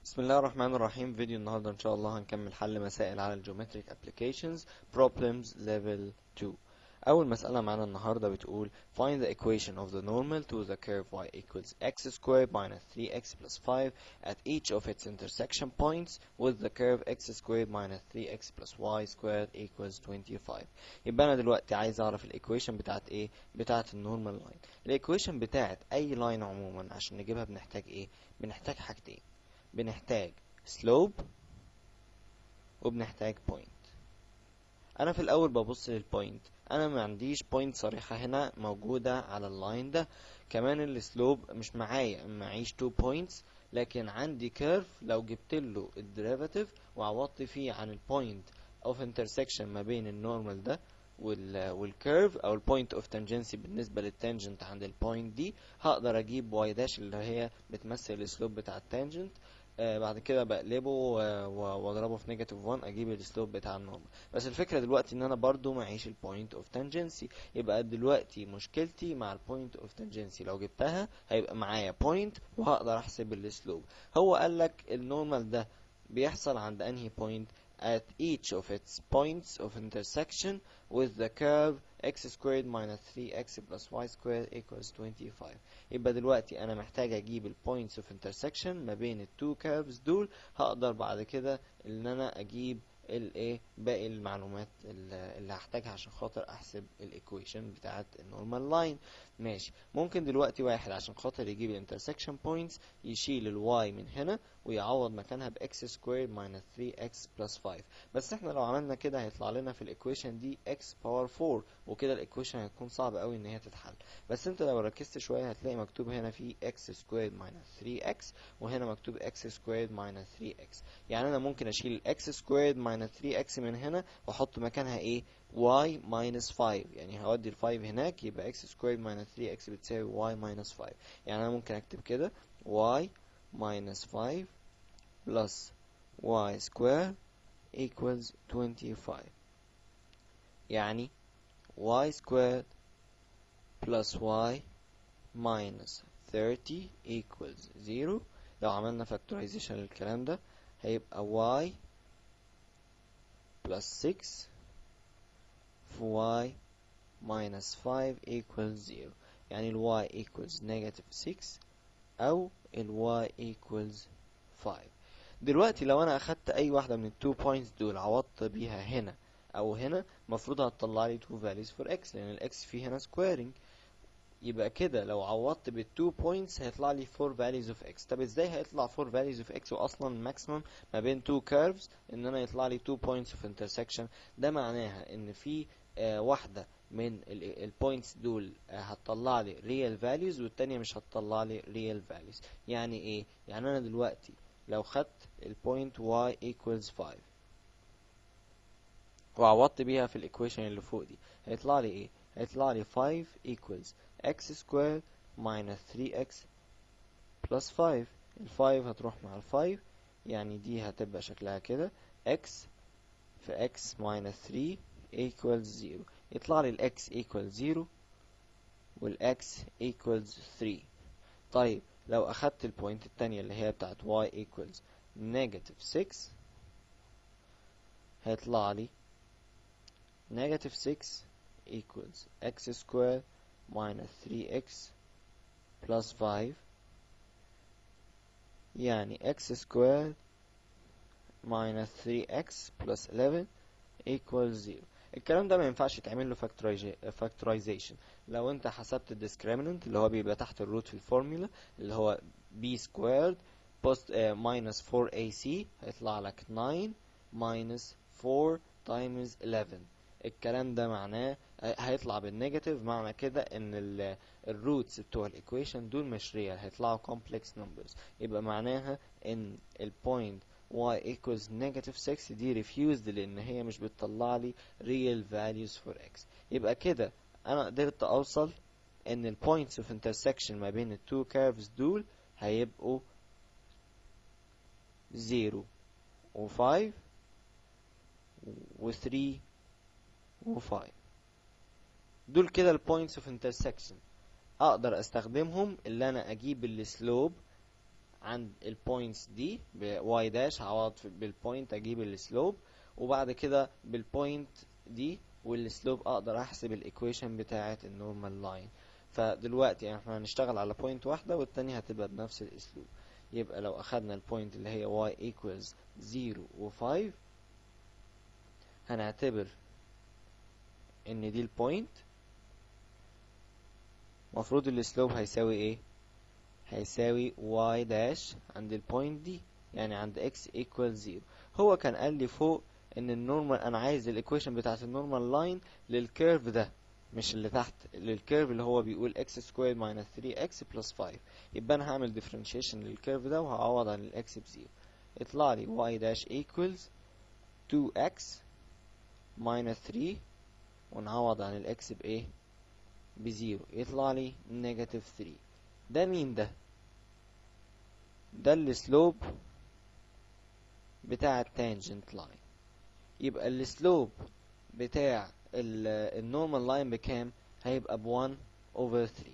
بسم الله الرحمن الرحيم. فيديو النهارده ان شاء الله هنكمل حل مسائل على الجيومتريك ابلكيشنز problems level 2. اول مسألة معانا النهارده بتقول find the equation of the normal to the curve y equals x squared minus 3x plus 5 at each of its intersection points with the curve x squared minus 3x plus y squared equals 25. يبقى انا دلوقتي عايز اعرف الايكويشن بتاعت ايه؟ بتاعت النورمال لاين. الايكويشن بتاعت اي لاين عموما عشان نجيبها بنحتاج ايه؟ بنحتاج حاجتين، بنحتاج slope وبنحتاج point. انا في الاول ببص للبوينت، انا ما عنديش بوينت صريحة هنا موجودة على اللاين ده. كمان السلوب مش معيش 2 points، لكن عندي كيرف لو جبت له الديريفاتيف وعوضت فيه عن البوينت اوف انترسكشن ما بين النورمال ده والكيرف او البوينت اوف تانجنسي بالنسبه للتانجنت عند البوينت دي، هقدر اجيب واي داش اللي هي بتمثل السلوب بتاع التانجنت. بعد كده بقلبه واضربه في نيجاتيف 1 اجيب السلوب بتاع النورمال. بس الفكره دلوقتي ان انا برضو معيش البوينت اوف تانجنسي، يبقى دلوقتي مشكلتي مع البوينت اوف تانجنسي. لو جبتها هيبقى معايا بوينت وهقدر احسب السلوب. هو قال لك النورمال ده بيحصل عند انهي بوينت؟ at each of its points of intersection with the curve x squared minus 3x plus y squared equals 25. يبقى دلوقتي انا محتاج اجيب ال points of intersection ما بين ال two curves دول. هقدر بعد كده ان انا اجيب الايه باقي المعلومات اللي هحتاجها عشان خاطر احسب الايكويشن بتاعت النورمال لاين. ماشي، ممكن دلوقتي واحد عشان خاطر يجيب الانترسكشن بوينتس يشيل الواي من هنا ويعوض مكانها باكس سكوير ماينس 3x بلس 5. بس احنا لو عملنا كده هيطلع لنا في الايكويشن دي x باور 4، وكده الايكويشن هتكون صعب قوي ان هي تتحل. بس انت لو ركزت شويه هتلاقي مكتوب هنا في x سكوير ماينس 3x وهنا مكتوب x سكوير ماينس 3x. يعني انا ممكن اشيل x سكوير ماينس 3x من هنا واحط مكانها ايه؟ y ماينس 5. يعني هودي ال 5 هناك يبقى x سكوير ماينس 3x بتساوي y ماينس 5. يعني انا ممكن اكتب كده y minus 5 plus y square equals 25. يعني y squared plus y minus 30 equals 0. لو عملنا factorization للكلام ده هيبقى y plus 6 في y minus 5 equals 0. يعني ال y equals negative 6 أو ال y equals 5. دلوقتي لو انا اخدت اي واحده من التو بوينتس دول عوضت بيها هنا او هنا، المفروض هتطلع لي 2 values for x لان الاكس فيه هنا squaring. يبقى كده لو عوضت بالتو بوينتس هيطلع لي 4 values of x. طب ازاي هيطلع 4 values of x واصلا maximum ما بين 2 curves ان انا يطلع لي 2 points of intersection؟ ده معناها ان في واحده من البوينتس دول هتطلع لي real values والتانية مش هتطلع لي real values. يعني ايه؟ يعني انا دلوقتي لو خدت البوينت y equals 5 وعوضت بيها في الايكويشن اللي فوق دي هيطلع لي ايه؟ هيطلع لي 5 equals x squared minus 3x plus 5. ال 5 هتروح مع ال 5، يعني دي هتبقى شكلها كده x في x minus 3 equals 0. يطلع لي ال x equals 0 وال x equals 3. طيب لو اخدت البوينت التانية اللي هي بتاعت y equals negative 6 هيطلع لي negative 6 equals x squared minus 3x plus 5. يعني x squared minus 3x plus 11 equals 0. الكلام ده ما ينفعش يتعمل له factorization. لو انت حسبت الديسكريمنت اللي هو بيبقى تحت الروت في الفورمولا اللي هو b squared minus 4ac هيطلع لك 9 minus 4 times 11. الكلام ده معناه هيطلع بالنيجاتيف، معنى كده ان الروتس بتوع الايكويشن دول مش ريال، هيطلعوا complex numbers. يبقى معناها ان البوينت y equals negative 6 دي refused لان هي مش بتطلع لي real values for x. يبقى كده انا قدرت اوصل ان ال points of intersection ما بين ال two curves دول هيبقوا 0 و 5 و 3 و 5. دول كده ال points of intersection. اقدر استخدمهم اللي انا اجيب السلوب عند البوينتس دي ب y داش، هعوض بالبوينت اجيب السلوب، وبعد كده بالبوينت دي والسلوب اقدر احسب الايكويشن بتاعه النورمال لاين. فدلوقتي احنا هنشتغل على بوينت واحده والتانية هتبقى بنفس الاسلوب. يبقى لو اخدنا البوينت اللي هي y equals 0 و 5، هنعتبر ان دي البوينت، مفروض السلوب هيساوي ايه؟ هيساوي y داش عند البوينت دي، يعني عند x equals 0. هو كان قال لي فوق ان النورمال، انا عايز الايكويشن بتاعت النورمال لاين للكيرف ده، مش اللي تحت، للكيرف اللي هو بيقول x squared minus 3x plus 5. يبقى انا هعمل differentiation للكيرف ده وهعوض عن الاكس بزيرو، يطلع لي y dash equals 2x minus 3، ونعوض عن الاكس بايه؟ بزيرو، يطلع لي نيجاتيف 3. ده مين ده؟ ده السلوب بتاع التانجنت لاين. يبقى السلوب بتاع النورمال لاين بكام؟ هيبقى ب1 over 3.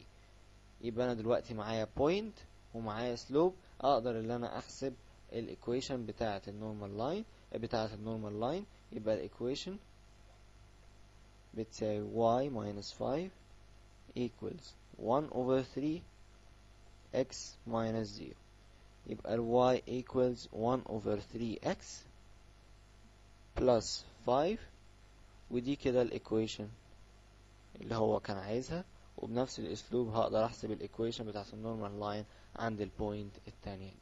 يبقى انا دلوقتي معايا بوينت ومعايا سلوب، اقدر ان انا احسب الايكويشن بتاعه النورمال لاين. يبقى الايكويشن بتساوي y minus 5 equals 1 over 3 x minus 0. يبقى ال y equals 1 over 3x plus 5، ودي كده الايكويشن اللي هو كان عايزها. وبنفس الاسلوب هقدر احسب الايكويشن بتاعت النورمال لاين عند البوينت التانية دي.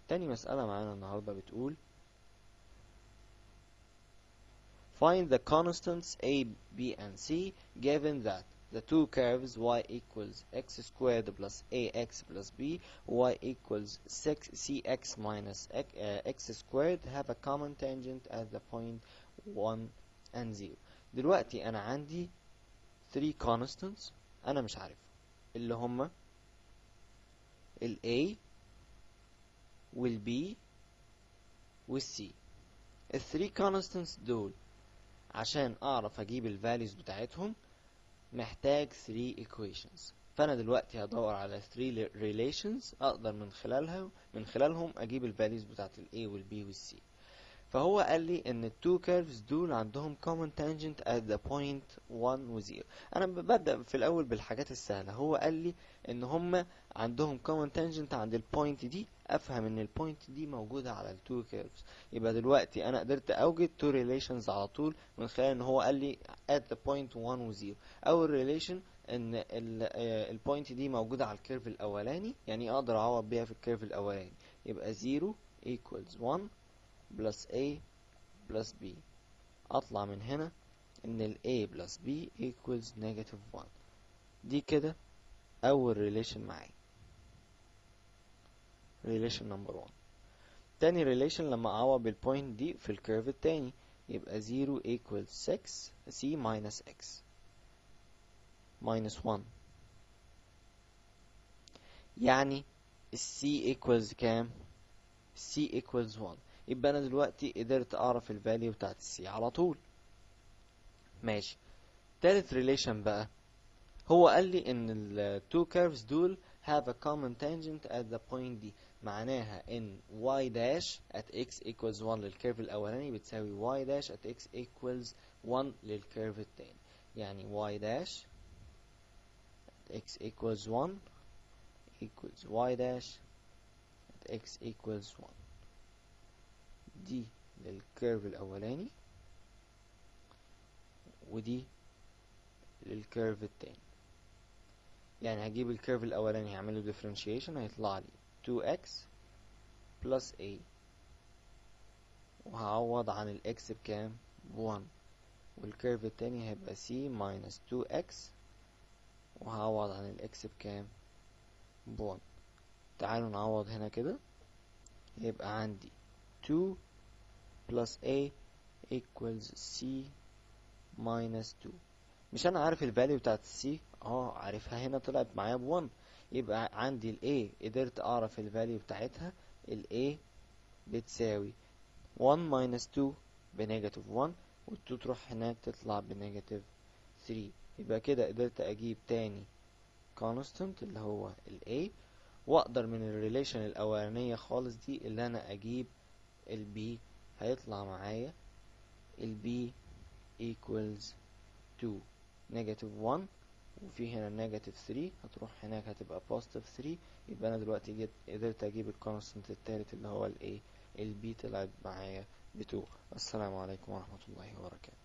تاني مسألة معانا النهاردة بتقول find the constants a, b and c given that the two curves y equals x squared plus ax plus b, y equals 6cx minus x squared have a common tangent at the point 1 and 0. دلوقتي انا عندي 3 constants انا مش عارف اللي هما ال A وال B وال C. ال 3 constants دول عشان اعرف اجيب ال values بتاعتهم محتاج 3 equations. فانا دلوقتي هدور على 3 relations اقدر من خلالهم اجيب ال values بتاعت ال A وال B وال C. فهو قال لي ان التو كيرفز دول عندهم common tangent at the point 1 و 0. انا ببدأ في الاول بالحاجات السهلة. هو قال لي ان هم عندهم common tangent عند البوينت دي، افهم ان البوينت دي موجودة على التو كيرفز. يبقى دلوقتي انا قدرت اوجد two relations على طول من خلال ان هو قال لي at the point 1 و 0. اول relation ان البوينت دي موجودة على الكيرف الاولاني، يعني اقدر اعوض بيها في الكيرف الاولاني. يبقى 0 equals 1 plus A plus B. اطلع من هنا ان ال A plus B equals negative 1. دي كده اول relation معايا، relation number 1. تاني relation لما اعوض بالpoint دي في الكيرف التاني، يبقى 0 equals 6 C minus X minus 1. يعني ال C equals كام؟ C equals 1. يبقى انا دلوقتي قدرت اعرف الفاليو بتاعت السي على طول. ماشي. تالت ريليشن بقى، هو قال لي ان ال two curves دول have a common tangent at the point دي، معناها ان y dash at x equals 1 للكيرف الاولاني بتساوي y dash at x equals 1 للكيرف التاني. يعني y dash at x equals 1 equals y dash at x equals 1. دي للكيرف الاولاني ودي للكيرف التاني. يعني هجيب الكيرف الاولاني هعمله differentiation، هيطلع لي 2x plus a، وهعوض عن الاكس بكام؟ ب1. والكيرف التاني هيبقى c minus 2x، وهعوض عن الاكس بكام؟ ب1. تعالوا نعوض هنا كده، يبقى عندي 2 plus a equals c minus 2. مش انا عارف الفاليو بتاعت السي؟ عارفها، هنا طلعت معايا ب1. يبقى عندي ال A قدرت اعرف الفاليو بتاعتها. ال A بتساوي 1 minus 2 بنيجاتيف 1، وال 2 تروح هناك تطلع بنيجاتيف 3. يبقى كده قدرت اجيب تاني constant اللي هو ال A، واقدر من الريليشن الاولانية خالص دي اللي انا اجيب البي. هيطلع معايا البي equals to -1، وفي هنا -3 هتروح هناك هتبقى +3. يبقى انا دلوقتي قدرت اجيب الكونستنت التالت اللي هو الايه، البي، طلعت معايا ب2. السلام عليكم ورحمة الله وبركاته.